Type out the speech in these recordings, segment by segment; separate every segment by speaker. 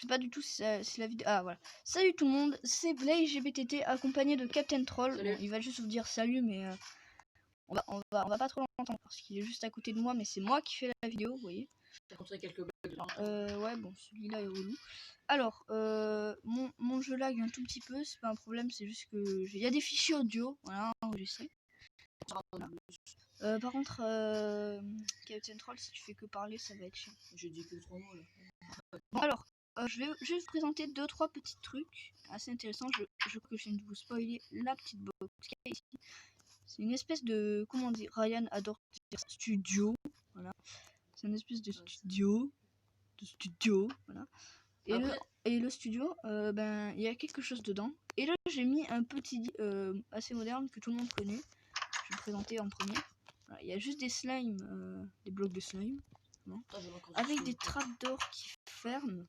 Speaker 1: Je sais pas du tout si la vidéo... Ah voilà. Salut tout le monde, c'est BlazeGBTT accompagné de Captain Troll. Bon, il va juste vous dire salut, mais on va pas trop l'entendre parce qu'il est juste à côté de moi, mais c'est moi qui fais la vidéo, vous voyez.
Speaker 2: T'as rencontré quelques bugs.
Speaker 1: Ouais, bon, celui-là est relou. Alors, mon jeu lag un tout petit peu, c'est pas un problème, c'est juste que il y a des fichiers audio, voilà, enregistrés. Voilà. Par contre, Captain Troll, si tu fais que parler, ça va être chiant.
Speaker 2: J'ai dit que 3 mots là.
Speaker 1: Bon, alors, je vais juste vous présenter 2-3 petits trucs assez intéressants. Je crois que je viens de vous spoiler la petite box qu'il y a ici. C'est une espèce de, comment dire, Ryan adore dire studio, voilà. C'est une espèce de studio, voilà. Et, après... le studio, ben, il y a quelque chose dedans. Et là, j'ai mis un petit assez moderne que tout le monde connaît. Je vais le présenter en premier. Voilà, il y a juste des slimes, des blocs de slime, bon, avec des trapdoors qui ferment.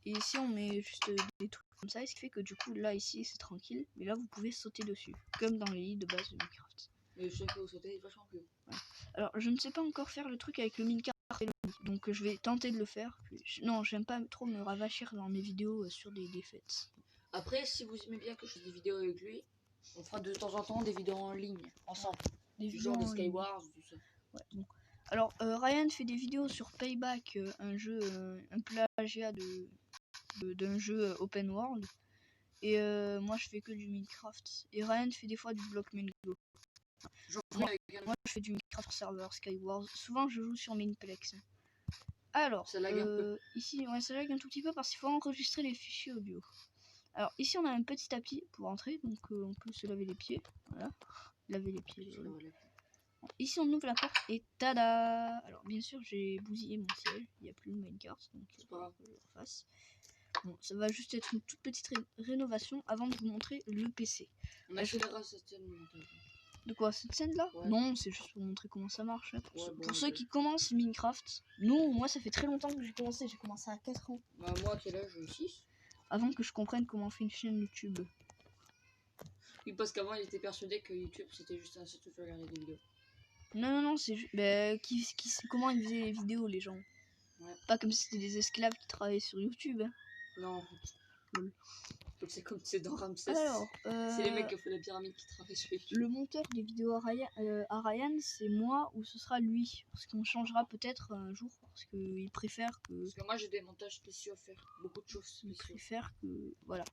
Speaker 1: Et ici, on met juste des trucs comme ça, ce qui fait que du coup, là, ici, c'est tranquille. Mais là, vous pouvez sauter dessus, comme dans les lits de base de Minecraft.
Speaker 2: Mais je sais que vous sautez vachement plus.
Speaker 1: Ouais. Alors, je ne sais pas encore faire le truc avec le minecart et le lit, donc je vais tenter de le faire. Non, j'aime pas trop me ravachir dans mes vidéos sur des défaites.
Speaker 2: Après, si vous aimez bien que je fasse des vidéos avec lui, on fera de temps en temps des vidéos en ligne, ensemble. Des vidéos des Skywars, tout ça.
Speaker 1: Ouais, bon. Alors, Ryan fait des vidéos sur Payback, un jeu, un plagiat d'un jeu open world. Et moi, je fais que du Minecraft. Et Ryan fait des fois du Blockmango. Moi, je fais du Minecraft serveur Skywars. Souvent, je joue sur Minplex. Alors,
Speaker 2: ça lag un peu.
Speaker 1: Ici, ouais, ça lag un tout petit peu parce qu'il faut enregistrer les fichiers audio. Alors, ici, on a un petit tapis pour entrer, donc on peut se laver les pieds. Voilà, laver les pieds. Ici, on ouvre la porte et tada! Alors, bien sûr, j'ai bousillé mon siège. Il n'y a plus de minecart, donc c'est pas grave que je le refasse. Bon, ça va juste être une toute petite rénovation avant de vous montrer le PC.
Speaker 2: On accélérera cette scène.
Speaker 1: De quoi, cette scène là?
Speaker 2: Ouais.
Speaker 1: Non, c'est juste pour montrer comment ça marche. Là, pour,
Speaker 2: ouais,
Speaker 1: pour ceux qui commencent Minecraft. Moi ça fait très longtemps que j'ai commencé à 4 ans.
Speaker 2: Bah, moi quel âge? 6.
Speaker 1: Avant que je comprenne comment on fait une chaîne YouTube.
Speaker 2: Oui, parce qu'avant il était persuadé que YouTube c'était juste un site où tu regardais des vidéos.
Speaker 1: Non, c'est juste. Bah, comment ils faisaient les vidéos, les gens? Ouais. Pas comme si c'était des esclaves qui travaillaient sur YouTube. Hein.
Speaker 2: Non. C'est comme c'est dans Ramsès.
Speaker 1: Alors,
Speaker 2: c'est les mecs qui ont fait la pyramide qui travaillent sur YouTube.
Speaker 1: Le monteur des vidéos à Ryan, c'est moi ou ce sera lui. Parce qu'on changera peut-être un jour. Parce qu'il préfère que.
Speaker 2: Parce que moi j'ai des montages spéciaux à faire. Beaucoup de choses spéciaux.
Speaker 1: Il préfère que. Voilà.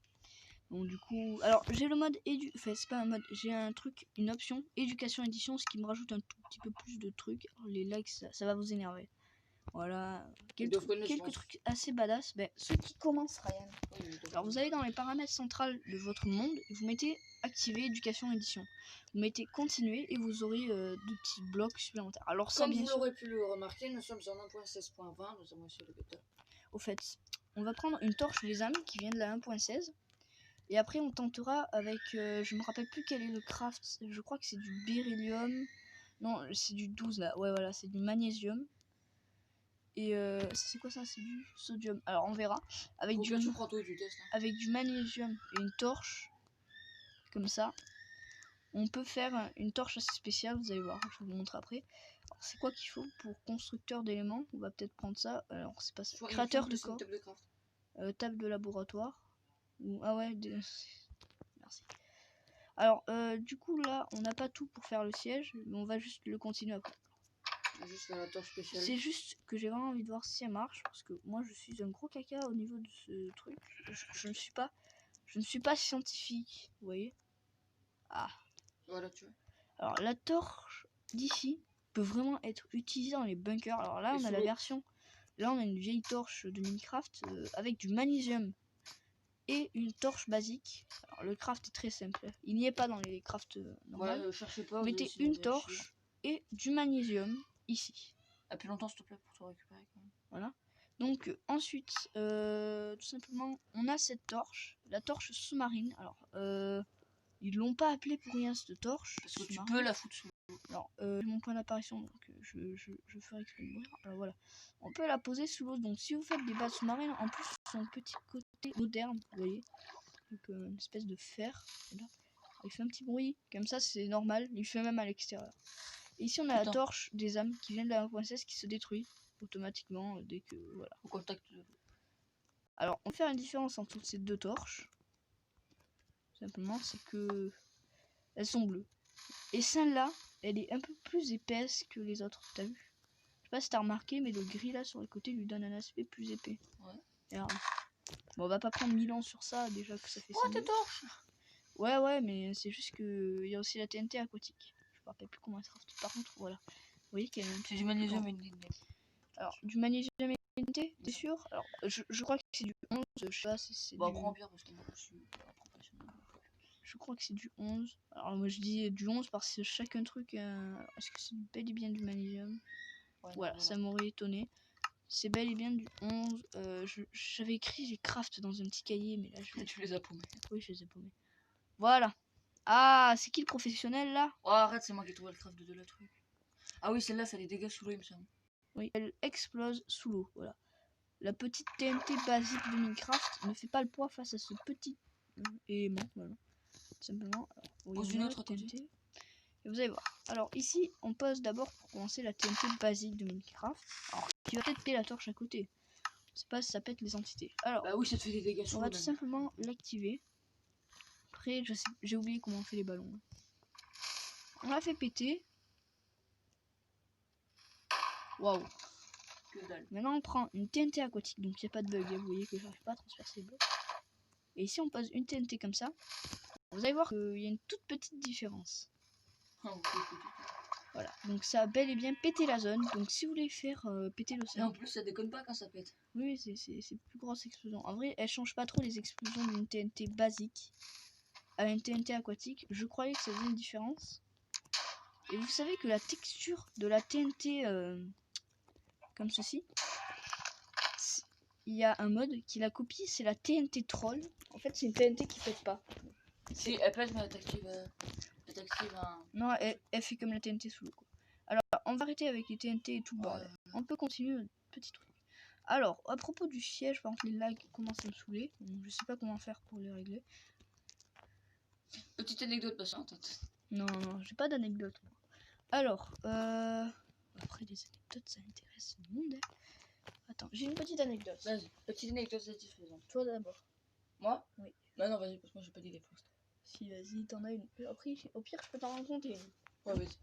Speaker 1: Donc du coup. Alors j'ai le mode enfin c'est pas un mode. J'ai un truc, une option éducation édition, ce qui me rajoute un tout petit peu plus de trucs. Alors, les likes, ça va vous énerver. Voilà, quelques trucs assez badass. Ben, ceux qui commencent Ryan. Alors vous allez dans les paramètres centrales de votre monde, vous mettez activer éducation édition. Vous mettez continuer et vous aurez de petits blocs supplémentaires. Alors ça,
Speaker 2: comme vous l'aurez pu le remarquer, nous sommes en 1.16.20, nous avons aussi le bêta.
Speaker 1: Au fait, on va prendre une torche des âmes qui vient de la 1.16. Et après on tentera avec, je me rappelle plus quel est le craft, je crois que c'est du beryllium. Non, c'est du 12 là, ouais voilà, c'est du magnésium. Et c'est quoi ça? C'est du sodium. Alors on verra. Avec avec du magnésium et une torche. Comme ça. On peut faire une torche assez spéciale, vous allez voir, je vais vous montrer après. C'est quoi qu'il faut pour constructeur d'éléments? On va peut-être prendre ça. Alors c'est pas ça. Créateur de corps. Table de laboratoire. Ah ouais, merci. Alors du coup là, on n'a pas tout pour faire le siège, mais on va juste le continuer après. C'est juste que j'ai vraiment envie de voir si ça marche parce que moi je suis un gros caca au niveau de ce truc. Je ne suis pas scientifique, vous voyez. Ah.
Speaker 2: Voilà, tu vois.
Speaker 1: Alors la torche d'ici peut vraiment être utilisée dans les bunkers. Alors là on a la version. Là on a une vieille torche de Minecraft avec du magnésium et une torche basique. Alors le craft est très simple. Il n'y est pas dans les crafts normaux.
Speaker 2: Ouais, cherchez pas.
Speaker 1: Mettez une torche et du magnésium ici.
Speaker 2: Plus longtemps s'il te plaît pour te récupérer quand même.
Speaker 1: Voilà. Donc ensuite, tout simplement, on a cette torche, la torche sous-marine. Alors, ils l'ont pas appelée pour rien cette torche.
Speaker 2: Parce que tu peux la foutre sous.
Speaker 1: Alors, mon point d'apparition, donc je ferai exprès de mourir. Alors voilà, on peut la poser sous l'eau. Donc si vous faites des bases sous-marines, en plus son petit côté moderne, vous voyez, donc une espèce de fer. Voilà. Il fait un petit bruit, comme ça c'est normal. Il fait même à l'extérieur. Et ici on a la torche des âmes qui vient de la 1.16 qui se détruit automatiquement dès que voilà.
Speaker 2: Au contact de...
Speaker 1: Alors faire une différence entre ces deux torches, simplement, c'est que elles sont bleues. Et celle-là, elle est un peu plus épaisse que les autres, t'as vu? Je sais pas si t'as remarqué, mais le gris là sur le côté lui donne un aspect plus épais.
Speaker 2: Ouais.
Speaker 1: Et alors, bon, on va pas prendre 1000 ans sur ça, déjà que ça fait 5
Speaker 2: tes torches.
Speaker 1: Ouais, mais c'est juste que il y a aussi la TNT aquatique. Je me rappelle plus comment elle se craft. Par contre, voilà. Vous voyez qu'il y a un
Speaker 2: C'est du magnésium et une ligne.
Speaker 1: Alors, du magnésium et TNT, t'es sûr? Alors, je crois que c'est du 11, je sais pas si c'est
Speaker 2: Bon,
Speaker 1: du...
Speaker 2: prends bien parce que moi je suis pas professionnel.
Speaker 1: Je crois que c'est du 11. Alors, moi je dis du 11 parce que chacun truc... Est-ce que c'est bel et bien du magnésium?
Speaker 2: Ouais,
Speaker 1: Voilà,
Speaker 2: non,
Speaker 1: ça m'aurait étonné. C'est bel et bien du 11. J'avais écrit les crafts dans un petit cahier, mais là je...
Speaker 2: Tu les as paumés.
Speaker 1: Oui, je les ai paumés. Voilà. Ah, c'est qui le professionnel là?
Speaker 2: Oh, arrête, c'est moi qui ai trouvé le craft de la truc. Ah oui, celle-là, ça les dégâts sous l'eau, il me semble.
Speaker 1: Oui, elle explose sous l'eau, voilà. La petite TNT basique de Minecraft ne fait pas le poids face à ce petit élément, voilà. Simplement, alors,
Speaker 2: Pose une autre à côté.
Speaker 1: TNT. Et vous allez voir. Alors ici, on pose d'abord pour commencer la TNT basique de Minecraft. Alors, qui va peut-être péter la torche à côté. Je sais pas si ça pète les entités. Alors,
Speaker 2: Bah oui, ça te fait des dégâts sous
Speaker 1: on
Speaker 2: l'eau.
Speaker 1: va tout simplement l'activer. Après, j'ai oublié comment on fait les ballons. On l'a fait péter. Waouh.
Speaker 2: Que dalle.
Speaker 1: Maintenant, on prend une TNT aquatique. Donc, il n'y a pas de bug. Vous voyez que j'arrive pas à transpercer les blocs. Et ici, on pose une TNT comme ça. Vous allez voir qu'il y a une toute petite différence. Voilà, donc ça a bel et bien pété la zone. Donc si vous voulez faire péter
Speaker 2: Et
Speaker 1: l'océan...
Speaker 2: en plus, ça déconne pas quand ça pète.
Speaker 1: Oui, c'est plus grosse explosion. En vrai, elle change pas trop les explosions d'une TNT basique à une TNT aquatique. Je croyais que ça faisait une différence. Et vous savez que la texture de la TNT comme ceci, il y a un mode qui la copie, c'est la TNT troll. En fait, c'est une TNT qui pète pas.
Speaker 2: Si, elle pète, mais elle t'active un...
Speaker 1: Non, elle fait comme la TNT sous l'eau. Alors, on va arrêter avec les TNT et tout le bordel. On peut continuer notre petit truc. Alors, à propos du siège, par exemple, les lags commencent à me saouler. Donc, je sais pas comment faire pour les régler.
Speaker 2: Petite anecdote patiente.
Speaker 1: Non, j'ai pas d'anecdote. Alors, après les anecdotes, ça intéresse le monde. Hein. Attends, j'ai une petite anecdote.
Speaker 2: Vas-y, petite anecdote satisfaisante.
Speaker 1: Toi d'abord.
Speaker 2: Moi?
Speaker 1: Oui.
Speaker 2: Bah non, vas-y, parce que moi j'ai pas d'idée pour l'instant.
Speaker 1: Si, vas-y, t'en as une. Après, au pire, je peux t'en raconter une.
Speaker 2: Ouais, vas-y.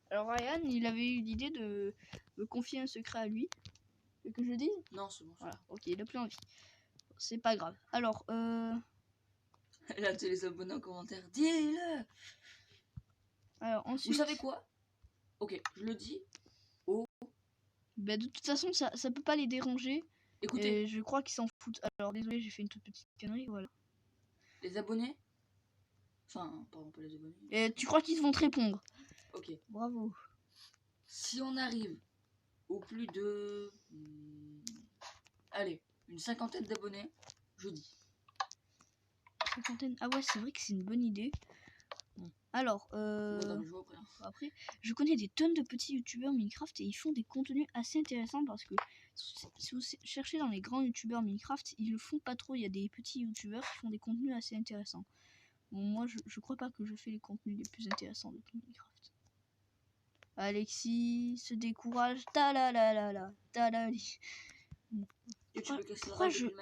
Speaker 1: Alors, Ryan, il avait eu l'idée de me confier un secret à lui. Et que je le dise?
Speaker 2: Non, c'est bon.
Speaker 1: Voilà, ok, il a plus envie. C'est pas grave. Alors,
Speaker 2: Là, tu les abonnés en commentaire. Dis-le!
Speaker 1: alors ensuite...
Speaker 2: Vous savez quoi? Ok, je le dis.
Speaker 1: Bah, de toute façon, ça peut pas les déranger.
Speaker 2: Écoutez.
Speaker 1: Et je crois qu'ils s'en foutent. Alors, désolé, j'ai fait une toute petite connerie, voilà.
Speaker 2: Les abonnés. Enfin, pardon, pas les abonnés.
Speaker 1: Et tu crois qu'ils vont te répondre?
Speaker 2: Ok.
Speaker 1: Bravo.
Speaker 2: Si on arrive au plus de... allez, une cinquantaine d'abonnés, je dis.
Speaker 1: Cinquantaine. Ah ouais, c'est vrai que c'est une bonne idée. Bon. Alors, après, je connais des tonnes de petits youtubeurs Minecraft et ils font des contenus assez intéressants parce que si vous cherchez dans les grands youtubeurs Minecraft, ils le font pas trop. Il y a des petits youtubeurs qui font des contenus assez intéressants. Bon, moi, je crois pas que je fais les contenus les plus intéressants de tout Minecraft. Alexis se décourage.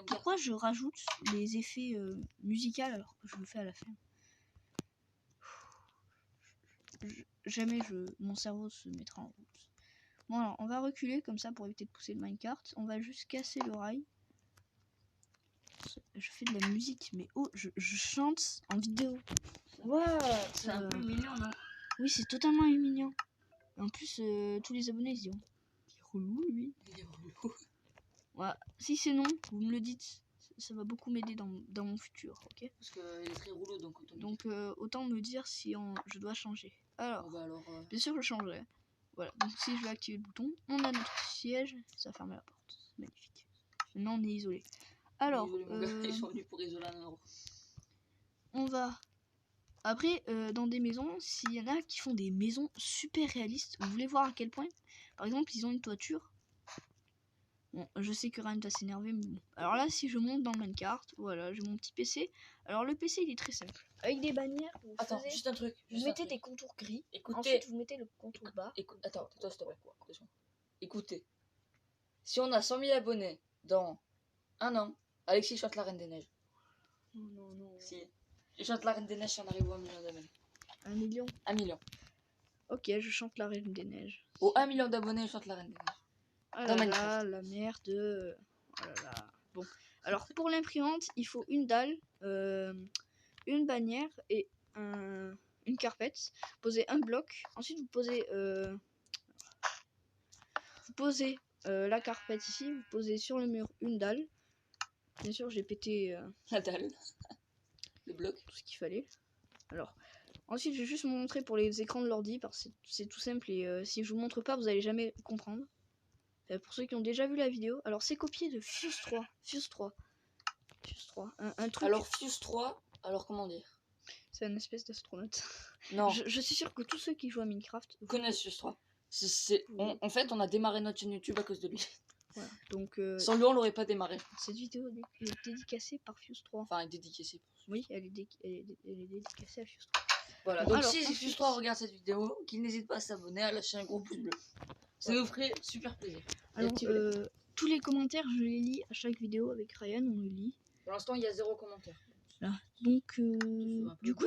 Speaker 1: Pourquoi je rajoute les effets musicaux alors que je le fais à la fin? Jamais mon cerveau se mettra en route. Bon alors, on va reculer comme ça pour éviter de pousser le minecart. On va juste casser le rail. Je fais de la musique, mais oh, je chante en vidéo.
Speaker 2: Waouh, c'est un peu mignon, non?
Speaker 1: Oui, c'est totalement mignon. En plus, tous les abonnés ils diront, il est relou lui.
Speaker 2: Il est relou.
Speaker 1: Ouais. Si c'est non, vous me le dites. Ça va beaucoup m'aider dans mon futur, ok?
Speaker 2: Parce qu'il est très rouleau,
Speaker 1: donc autant me dire si je dois changer. Alors, bien sûr je changerai. Voilà, donc si je vais activer le bouton, on a notre siège, ça ferme la porte. Magnifique. Maintenant on est isolé. Alors,
Speaker 2: ils sont venus pour isoler un ordre.
Speaker 1: On va... Après, dans des maisons, s'il y en a qui font des maisons super réalistes, vous voulez voir à quel point? Par exemple, ils ont une toiture. Bon, je sais que Ryan va s'énerver, mais bon. Alors là, si je monte dans le Minecart, voilà, j'ai mon petit PC. Alors le PC, il est très simple. Avec des bannières,
Speaker 2: attends, juste un truc.
Speaker 1: Vous mettez des contours gris.
Speaker 2: Écoutez,
Speaker 1: ensuite, vous mettez le contour bas.
Speaker 2: Attends, s'il te plaît. Écoutez, si on a 100 000 abonnés dans un an, Alexis chante la Reine des Neiges.
Speaker 1: Non.
Speaker 2: Si. Il chante la Reine des Neiges si on arrive au 1 million d'abonnés.
Speaker 1: 1 million.
Speaker 2: 1 million.
Speaker 1: Ok, je chante la Reine des Neiges.
Speaker 2: Au 1 million d'abonnés, je chante la Reine des Neiges.
Speaker 1: Ah
Speaker 2: Dans
Speaker 1: là
Speaker 2: Minecraft.
Speaker 1: là, la merde. Oh là là. Bon, alors pour l'imprimante, il faut une dalle, une bannière et une carpette. Posez un bloc. Ensuite, vous posez la carpette ici. Vous posez sur le mur une dalle. Bien sûr, j'ai pété
Speaker 2: La dalle. Le bloc.
Speaker 1: tout ce qu'il fallait. Alors, ensuite, je vais juste vous montrer pour les écrans de l'ordi parce que c'est tout simple et si je vous montre pas, vous allez jamais comprendre. Pour ceux qui ont déjà vu la vidéo, alors c'est copié de Fuse 3. Fuse 3. Un truc.
Speaker 2: Alors Fuse 3, alors comment dire?
Speaker 1: C'est une espèce d'astronaute.
Speaker 2: Non.
Speaker 1: Je suis sûr que tous ceux qui jouent à Minecraft
Speaker 2: connaissent Fuse 3. En fait, on a démarré notre chaîne YouTube à cause de lui.
Speaker 1: Voilà. Donc,
Speaker 2: sans lui, on l'aurait pas démarré.
Speaker 1: Cette vidéo est dédicacée par Fuse 3.
Speaker 2: Enfin, elle est dédicacée.
Speaker 1: Oui, elle est dédicacée à Fuse 3.
Speaker 2: Voilà, donc alors, si Fuse 3 regarde cette vidéo, qu'il n'hésite pas à s'abonner, à lâcher un gros pouce bleu. Ça nous ferait super plaisir.
Speaker 1: Alors, tous les commentaires, je les lis à chaque vidéo avec Ryan, on les lit.
Speaker 2: Pour l'instant, il y a 0 commentaire.
Speaker 1: Là. Donc, du coup,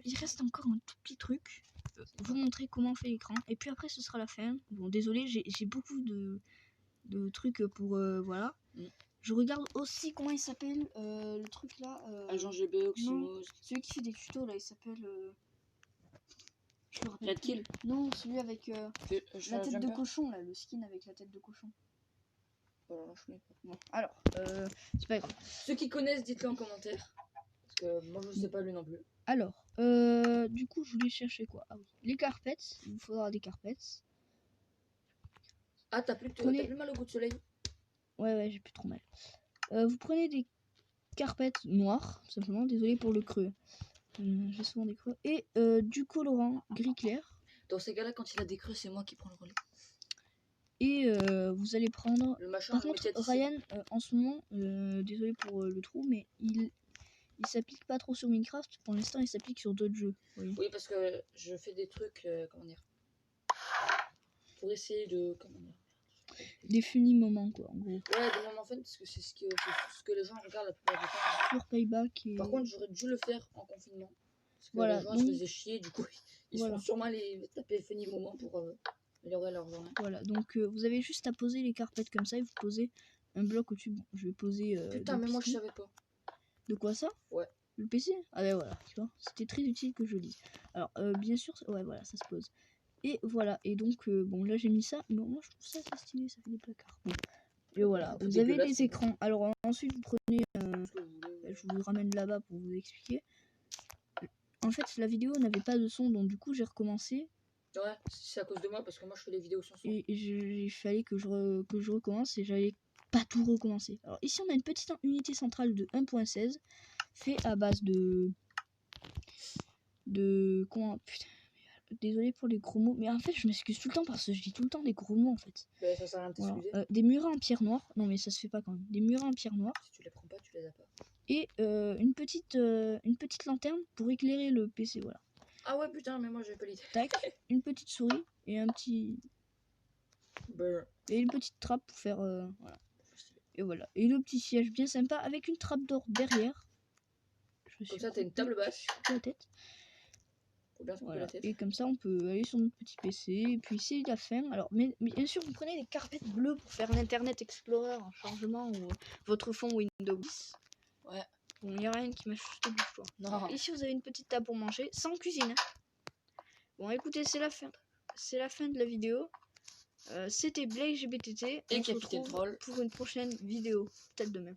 Speaker 1: il reste encore un tout petit truc. Vous montrer comment on fait l'écran. Et puis après, ce sera la fin. Bon, désolé, j'ai beaucoup de trucs pour... voilà. Je regarde aussi comment il s'appelle le truc là.
Speaker 2: Agent GB, Oxymos.
Speaker 1: Celui qui fait des tutos là, il s'appelle... je me rappelle
Speaker 2: Red Kill.
Speaker 1: Non, celui avec la tête de cochon là, le skin avec la tête de cochon.
Speaker 2: Voilà, je connais pas.
Speaker 1: Bon, alors, c'est pas grave.
Speaker 2: Ceux qui connaissent, dites-le en commentaire. Parce que moi je sais pas lui non plus.
Speaker 1: Alors, du coup, je voulais chercher quoi? Ah oui, les carpettes. Il vous faudra des carpettes.
Speaker 2: Ah, t'as plus mal au goût de soleil?
Speaker 1: Ouais, j'ai plus trop mal. Vous prenez des carpettes noires, simplement. Désolé pour le creux. J'ai souvent des creux. Et du colorant gris clair.
Speaker 2: Dans ces cas-là, quand il a des creux, c'est moi qui prends le relais.
Speaker 1: Et vous allez prendre...
Speaker 2: Le machin,
Speaker 1: par contre, Ryan, en ce moment, désolé pour le trou, mais il s'applique pas trop sur Minecraft. Pour l'instant, il s'applique sur d'autres jeux.
Speaker 2: Oui, parce que je fais des trucs, comment dire, pour essayer de, comment dire,
Speaker 1: des funny moments, quoi, en gros.
Speaker 2: Ouais, des moments fun, parce que c'est ce que les gens regardent la plupart du temps.
Speaker 1: Sur Payback et...
Speaker 2: Par contre, j'aurais dû le faire en confinement. Parce que
Speaker 1: voilà,
Speaker 2: les gens se faisaient chier, du coup, ils vont sûrement les taper funny moments pour améliorer leur journée.
Speaker 1: Voilà, donc vous avez juste à poser les carpettes comme ça et vous posez un bloc au-dessus. Bon, je vais poser...
Speaker 2: Putain, mais moi je savais pas.
Speaker 1: De quoi ça?
Speaker 2: Ouais.
Speaker 1: Le PC? Ah ouais, voilà, tu vois, c'était très utile que je lise. Alors, bien sûr, ouais, voilà, ça se pose. Et voilà, et donc, bon, là j'ai mis ça, mais moi je trouve ça assez stylé, ça fait des placards. Bon. Et voilà, vous avez les écrans. Alors ensuite, vous prenez, je vous ramène là-bas pour vous expliquer. En fait, la vidéo n'avait pas de son, donc du coup, j'ai recommencé.
Speaker 2: Ouais, c'est à cause de moi, parce que moi je fais les vidéos sans son.
Speaker 1: Et il fallait que je recommence, et j'allais pas tout recommencer. Alors ici, on a une petite unité centrale de 1.16, fait à base de comment, putain, désolé pour les gros mots, mais en fait je m'excuse tout le temps parce que je dis tout le temps des gros mots en fait.
Speaker 2: Bah, ça sert à rien de t'excuser.
Speaker 1: Voilà. Des murets en pierre noire, non mais ça se fait pas quand même, des murets en pierre noire.
Speaker 2: Si tu les prends pas, tu les as pas.
Speaker 1: Et une petite lanterne pour éclairer le PC, voilà.
Speaker 2: Ah ouais, putain, mais moi j'ai pas l'idée.
Speaker 1: Tac, une petite souris et un petit... Et une petite trappe pour faire... voilà. Et voilà. Et le petit siège bien sympa avec une trappe d'or derrière.
Speaker 2: Comme ça, t'as une table basse.
Speaker 1: La tête. Voilà. La tête. Et comme ça, on peut aller sur notre petit PC. Et puis, c'est la fin. Alors, mais bien sûr, vous prenez les carpettes bleues pour faire l'Internet Explorer en chargement ou votre fond Windows 10.
Speaker 2: Ouais.
Speaker 1: Bon, il n'y a rien qui m'a chuté du choix. Non. Ici, vous avez une petite table pour manger, sans cuisine. Bon, écoutez, c'est la fin. C'est la fin de la vidéo. C'était BlakeGBTT.
Speaker 2: Et Capitaine Troll
Speaker 1: pour une prochaine vidéo. Peut-être demain.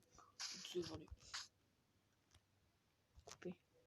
Speaker 2: Aujourd'hui.